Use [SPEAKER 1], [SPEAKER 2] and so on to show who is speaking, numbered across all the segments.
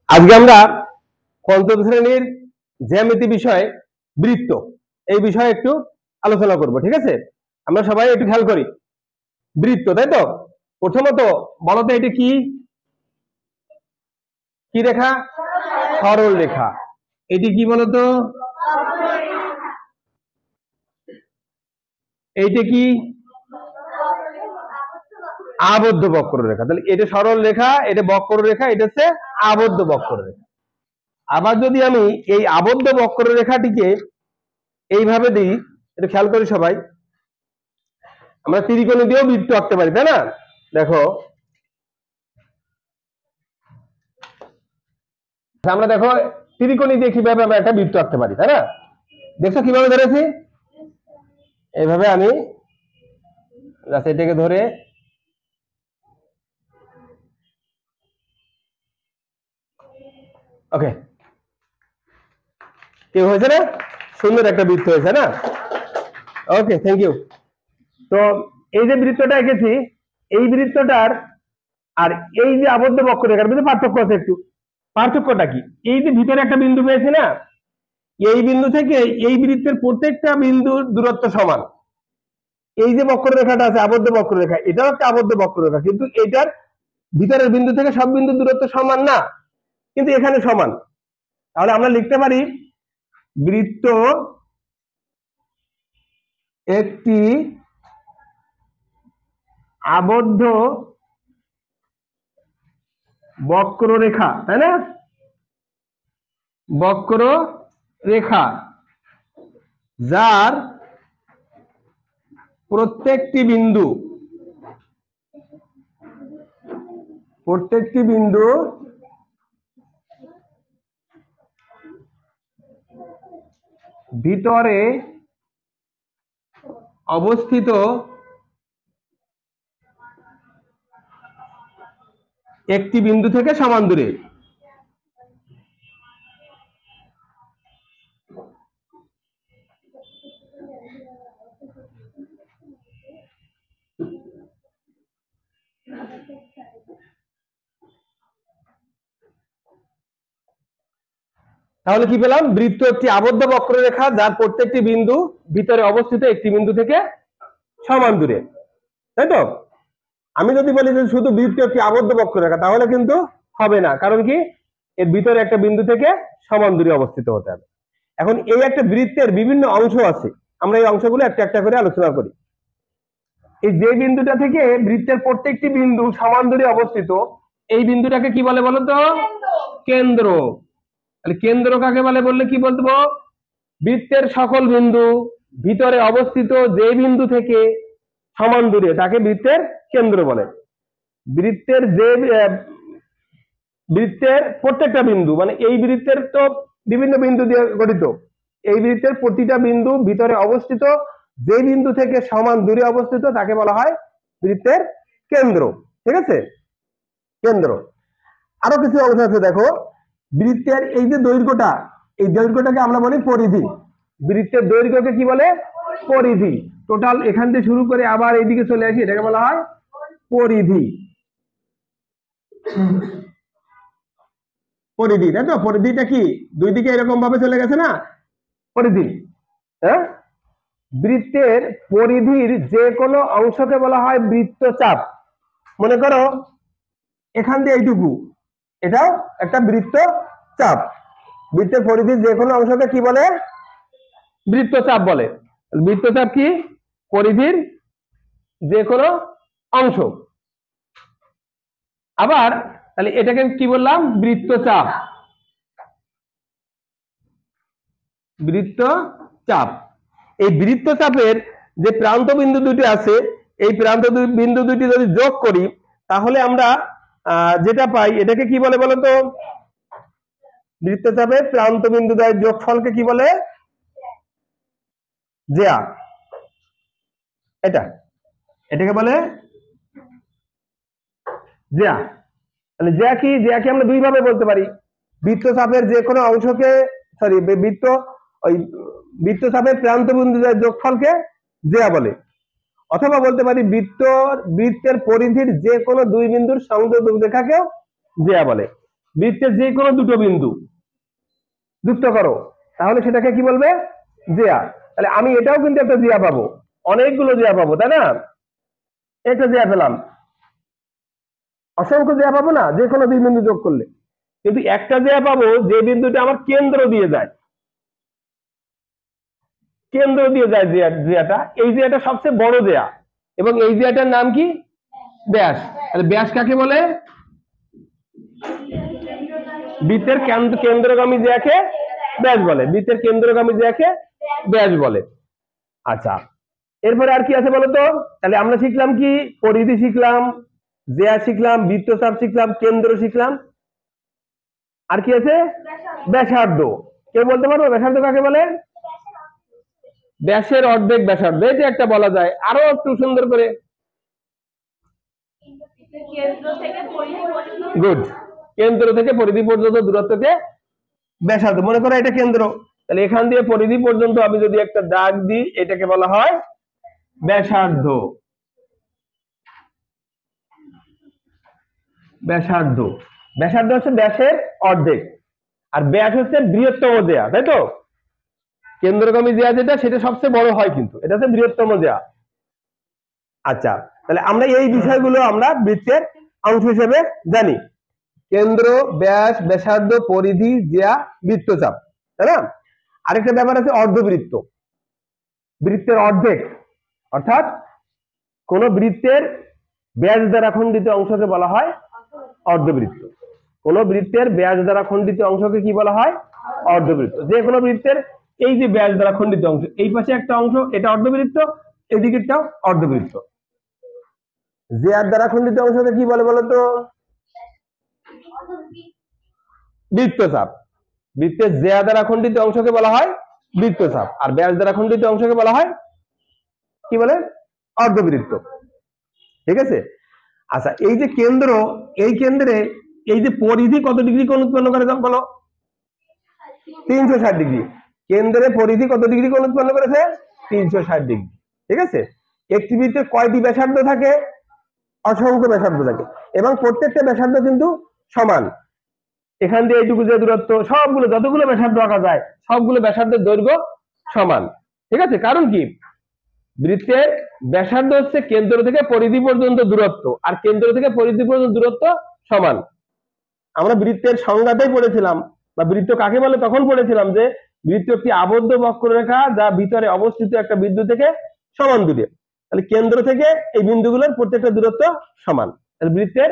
[SPEAKER 1] আজকে আমরা পঞ্চম শ্রেণীর জ্যামিতি বিষয়ে বৃত্ত এই বিষয়ে একটু আলোচনা করব। ঠিক আছে, আমরা সবাই একটু খেয়াল করি। বৃত্ত, তাই তো? প্রথমত বলতো এটা কি কি রেখা? সরল রেখা। এটি কি বলতো? এইটা কি? আবদ্ধ বক্ররেখা। তাহলে এটা সরল রেখা, এটা বক্ররেখা, এটা হচ্ছে আবদ্ধ বক্ররেখা। আবার যদি আমি এই আবদ্ধ বক্ররেখাটিকে এইভাবে দিই, এটা খেয়াল করি সবাই, আমরা ত্রিকোণ দিয়েও বৃত্ত আঁকতে পারি, তাই না? দেখো, আমরা দেখো ত্রিকোণ দিয়ে কিভাবে আমরা একটা বৃত্ত আঁকতে পারি, তাই না? দেখছো কিভাবে ধরেছি? এইভাবে আমি এটাকে ধরে ওকে, কি হয়েছে না? সুন্দর একটা বৃত্ত হয়েছে না? ওকে, থ্যাংক ইউ। তো এই যে বৃত্তটা এঁকেছি, এই বৃত্তটার আর এই যে আবদ্ধ বক্ররেখার মধ্যে পার্থক্য আছে একটু। পার্থক্যটা কি? এই যে ভিতরে একটা বিন্দু পেয়েছি না, এই বিন্দু থেকে এই বৃত্তের প্রত্যেকটা বিন্দুর দূরত্ব সমান। এই যে বক্ররেখাটা আছে আবদ্ধ বক্ররেখা, এটাও একটা আবদ্ধ বক্ররেখা, কিন্তু এটার ভিতরের বিন্দু থেকে সব বিন্দুর দূরত্ব সমান না, কিন্তু এখানে সমান। তাহলে আমরা লিখতে পারি বৃত্ত একটি আবদ্ধ বক্ররেখা, তাই না? বক্ররেখা যার প্রত্যেকটি বিন্দু ভিতরে অবস্থিত একটি বিন্দু থেকে সমান দূরে। তাহলে কি পেলাম? বৃত্ত একটি আবদ্ধ বক্ররেখা যার প্রত্যেকটি বিন্দু ভিতরে অবস্থিত একটি বিন্দু থেকে সমান দূরে, তাই তো? আমি যদি বলি যে শুধু বৃত্ত একটি আবদ্ধ বক্ররেখা, তাহলে কিন্তু হবে না। কারণ কি? এর ভিতরে একটা বিন্দু থেকে সমান দূরে অবস্থিত হতে হবে। এখন এই একটা বৃত্তের বিভিন্ন অংশ আছে, আমরা এই অংশগুলো একটা একটা করে আলোচনা করি। এই যে বিন্দুটা থেকে বৃত্তের প্রত্যেকটি বিন্দু সমান দূরে অবস্থিত, এই বিন্দুটাকে কি বলে বলতো? কেন্দ্র। তাহলে কেন্দ্র কাকে বলে বললে কি বলবো? বৃত্তের সকল বিন্দু ভিতরে অবস্থিত যে বিন্দু থেকে সমান দূরে তাকে বৃত্তের কেন্দ্র বলে। বৃত্তের প্রত্যেকটা বিন্দু, মানে এই বৃত্তের তো বিভিন্ন বিন্দু দিয়ে গঠিত, এই বৃত্তের প্রতিটা বিন্দু ভিতরে অবস্থিত যে বিন্দু থেকে সমান দূরে অবস্থিত তাকে বলা হয় বৃত্তের কেন্দ্র। ঠিক আছে, কেন্দ্র। আরো কিছু অংশ আছে, দেখো বৃত্তের এই যে দৈর্ঘ্যটা, এই দৈর্ঘ্যটাকে আমরা বলি পরিধি। বৃত্তের দৈর্ঘ্যকে কি বলে? পরিধি। টোটাল এখান থেকে শুরু করে আবার এইদিকে চলে আসি, এটাকে বলা হয় পরিধি। পরিধি, তাই তো? পরিধিটা কি দুই দিকে এরকম ভাবে চলে গেছে না, পরিধি। হ্যাঁ, বৃত্তের পরিধির যে কোনো অংশকে বলা হয় বৃত্তচাপ। মনে করো এখান দিয়ে এইটুকু, এটাও একটা বৃত্তচাপ। বৃত্তের পরিধির যে কোনো অংশকে কি বলে? বৃত্তচাপ বলে। বৃত্তচাপ কি? পরিধির যে কোনো অংশ। আবার তাহলে এটাকে কি বললাম? বৃত্তচাপ। বৃত্তচাপ। এই বৃত্তচাপের যে প্রান্ত বিন্দু দুটি আছে, এই প্রান্ত বিন্দু দুটি যদি যোগ করি তাহলে আমরা যেটা পাই এটাকে কি বলে বলতো? বৃত্তচাপের প্রান্ত বিন্দু দ্বয়ের যোগফলকে কি বলে? জ্যা। এটাকে বলে জ্যা। তাহলে জ্যা কি? জ্যাকে আমরা দুই ভাবে বলতে পারি। বৃত্তচাপের যে কোনো অংশকে, বৃত্তচাপের প্রান্ত বিন্দু দ্বয়ের যোগফলকে জ্যা বলে। অথবা বলতে পারি বৃত্তের পরিধির যে কোনো দুই বিন্দুর সংযোগ রেখাকে জ্যা বলে। বৃত্তের যে কোনো দুটো বিন্দু যুক্ত করো, তাহলে সেটাকে কি বলবে? জ্যা। তাহলে আমি এটাও কিন্তু একটা জ্যা পাবো, অনেকগুলো জ্যা পাবো, তাই না? একটা জ্যা পেলাম, অসংখ্য জ্যা পাবো না যে কোনো দুই বিন্দু যোগ করলে, কিন্তু একটা জ্যা পাবো যে বিন্দুটা আমার কেন্দ্র দিয়ে যায়, কেন্দ্র দিয়ে যায় জ্যাটা, এই জ্যাটা সবচেয়ে বড় জ্যা, এবং এই জ্যাটার নাম কি? ব্যাস। তাহলে ব্যাস কাকে বলে? বৃত্তের কেন্দ্রগামী জ্যাকে ব্যাস বলে, বৃত্তের কেন্দ্রগামী জ্যাকে ব্যাস বলে। আচ্ছা, এরপরে আর কি আছে বলতো? তাহলে আমরা শিখলাম কি? পরিধি শিখলাম, জ্যা শিখলাম, বৃত্তচাপ শিখলাম, কেন্দ্র শিখলাম, আর কি আছে? ব্যাসার্ধ। কেউ বলতে পারবো ব্যাসার্ধ কাকে বলে? ব্যাসের অর্ধেক ব্যাসার্ধ, এটা একটা বলা যায়। আরো একটু সুন্দর করে, গুড, কেন্দ্র থেকে পরিধি পর্যন্ত দূরত্বকে ব্যাসার্ধ। মনে করো এটা কেন্দ্র, তাহলে এখান দিয়ে পরিধি পর্যন্ত আমি যদি একটা দাগ দিই, এটাকে বলা হয় ব্যাসার্ধ। ব্যাসার্ধ, ব্যাসার্ধ হচ্ছে ব্যাসের অর্ধেক, আর ব্যাস হচ্ছে বৃহত্তম জ্যা, তাই তো? কেন্দ্রগামী জ্যা যেটা, সেটা সবচেয়ে বড় হয়, কিন্তু এটা হচ্ছে বৃহত্তম জ্যা। আচ্ছা, তাহলে আমরা এই বিষয়গুলো আমরা বৃত্তের অংশ হিসেবে জানি: কেন্দ্র, ব্যাস, ব্যাসার্ধ, পরিধি, জ্যা, বৃত্তচাপ, তাই না? আরেকটা ব্যাপার আছে অর্ধবৃত্ত। বৃত্তের অর্ধেক, অর্থাৎ কোন বৃত্তের ব্যাস দ্বারা খণ্ডিত অংশকে বলা হয় অর্ধবৃত্ত। কোন বৃত্তের ব্যাস দ্বারা খণ্ডিত অংশকে কি বলা হয়? অর্ধবৃত্ত। যে কোনো বৃত্তের এই যে ব্যাস দ্বারা খণ্ডিত অংশ, এই পাশে একটা অংশ, এটা অর্ধবৃত্ত, এদিকেরটাও অর্ধবৃত্ত। জ্যার দ্বারা খণ্ডিত অংশকে কি বলে বলতো? বৃত্তচাপ। বৃত্তের জ্যা দ্বারা খণ্ডিত অংশকে বলা হয় বৃত্তচাপ, আর ব্যাস দ্বারা খণ্ডিত অংশকে বলা হয় কি বলে? অর্ধবৃত্ত। ঠিক আছে? আচ্ছা, এই যে কেন্দ্র, এই কেন্দ্রে এই যে পরিধি কত ডিগ্রি কোণ উৎপন্ন করে বলো? 360 ডিগ্রি। কেন্দ্রে পরিধি কত ডিগ্রি কোণ উৎপন্ন করেছে? 360 ডিগ্রি। ঠিক আছে? একটি বৃত্তের কয়টি ব্যাসার্ধ থাকে? অসংখ্য ব্যাসার্ধ থাকে, এবং প্রত্যেকটা ব্যাসার্ধ কিন্তু সমান। এখান দিয়ে এইটুকু যে দূরত্ব, সবগুলো যতগুলো ব্যাসার্ধ আঁকা যায়, সবগুলো ব্যাসার্ধের দৈর্ঘ্য সমান। ঠিক আছে? কারণ কি? বৃত্তের ব্যাসার্ধ হচ্ছে কেন্দ্র থেকে পরিধি পর্যন্ত দূরত্ব, আর কেন্দ্র থেকে পরিধি পর্যন্ত দূরত্ব সমান। আমরা বৃত্তের সংজ্ঞাতেই পড়েছিলাম, বা বৃত্ত কাকে বলে তখন পড়েছিলাম, যে বৃত্ত একটি আবদ্ধ বক্ররেখা যা ভিতরে অবস্থিত একটা বিন্দু থেকে সমান দূরে। তাহলে কেন্দ্র থেকে এই বিন্দুগুলোর প্রত্যেকটা দূরত্ব সমান। তাহলে বৃত্তের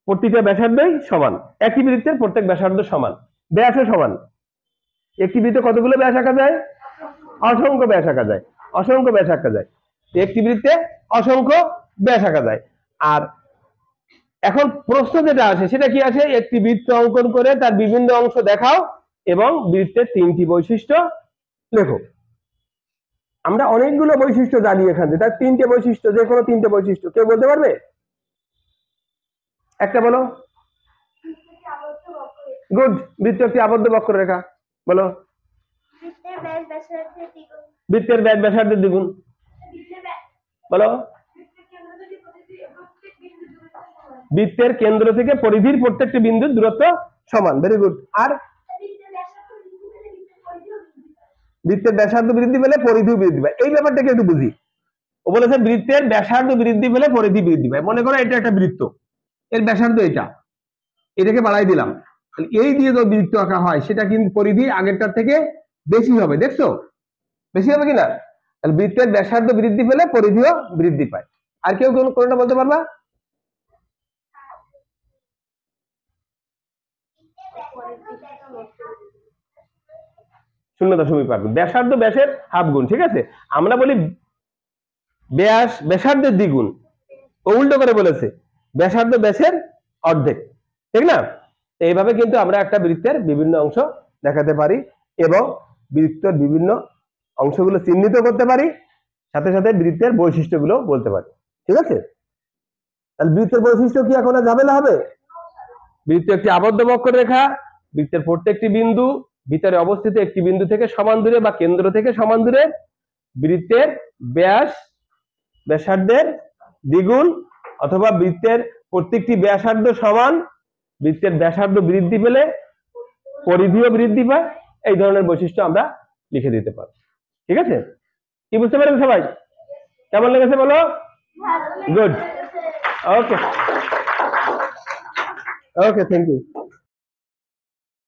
[SPEAKER 1] প্রতিটা ব্যাসার্ধই সমান, একই বৃত্তের প্রত্যেক ব্যাসার্ধ সমান, ব্যাসও সমান। একটি বৃত্তে কতগুলো ব্যাস আঁকা যায়? অসংখ্য ব্যাস আঁকা যায়, অসংখ্য ব্যাস আঁকা যায়। একটি বৃত্তে অসংখ্য ব্যাস আঁকা যায়। আর এখন প্রশ্ন যেটা আছে সেটা কি আছে? একটি বৃত্ত অঙ্কন করে তার বিভিন্ন অংশ দেখাও এবং বৃত্তের 3টি বৈশিষ্ট্য লেখো। আমরা অনেকগুলো বৈশিষ্ট্য জানি এখান থেকে, তার 3টে বৈশিষ্ট্য, যে কোনো 3টে বৈশিষ্ট্য কেউ বলতে পারবে? একটা বলো। গুড, বৃত্ত একটি আবদ্ধ বক্ররেখা। বলো। বৃত্তের ব্যাস ব্যাসার্ধের দ্বিগুণ। বলো। বৃত্তের কেন্দ্র থেকে পরিধির প্রত্যেকটি বিন্দুর দূরত্ব সমান। Very good. আর বৃত্তের ব্যাসার্ধ বৃদ্ধি পেলে পরিধিও বৃদ্ধি পায়। এই ব্যাপারটাকে একটু বুঝি। ও বলেছে বৃত্তের ব্যাসার্ধ বৃদ্ধি পেলে পরিধি বৃদ্ধি পায়। মনে করো এটা একটা বৃত্ত, এর ব্যাসার্ধ এটা, এটাকে বাড়াই দিলাম, এই দিয়ে যে বৃত্ত আঁকা হয় সেটা কিন্তু পরিধি আগেরটার থেকে বেশি হবে। দেখছো? বেশি হবে কিনা? তাহলে বৃত্তের ব্যাসার্ধ বৃদ্ধি পেলে পরিধিও বৃদ্ধি পায়। আর কেউ কোনটা বলতে পারবা? শূন্যতা সমী পারবে। ব্যাসার্ধ ব্যাসের হাফ গুণ। ঠিক আছে? আমরা বলি ব্যাস ব্যাসার্ধের দ্বিগুণ, ও উল্টো করে বলেছে ব্যাসার্ধ ব্যাসের অর্ধেক। ঠিক না? এইভাবে কিন্তু আমরা একটা বৃত্তের বিভিন্ন অংশ দেখাতে পারি এবং বৃত্তের বিভিন্ন অংশগুলো চিহ্নিত করতে পারি, সাথে সাথে বৃত্তের বৈশিষ্ট্যগুলো বলতে পারি। ঠিক আছে? তাহলে বৃত্তের বৈশিষ্ট্য কি এখন ঝামেলা হবে? বৃত্ত একটি আবদ্ধ বক্ররেখা, বৃত্তের প্রত্যেকটি বিন্দু ভিতরে অবস্থিত একটি বিন্দু থেকে সমান দূরে বা কেন্দ্র থেকে সমান দূরে, বৃত্তের ব্যাস ব্যাসার্ধের দ্বিগুণ, অথবা বৃত্তের প্রত্যেকটি ব্যাসার্ধ সমান, বৃত্তের ব্যাসার্ধ বৃদ্ধি পেলে পরিধিও বৃদ্ধি পায়, এই ধরনের বৈশিষ্ট্য আমরা লিখে দিতে পারি। ঠিক আছে, কি বুঝতে পারেন সবাই? কেমন লেগেছে বলো? Good, okay okay, thank you.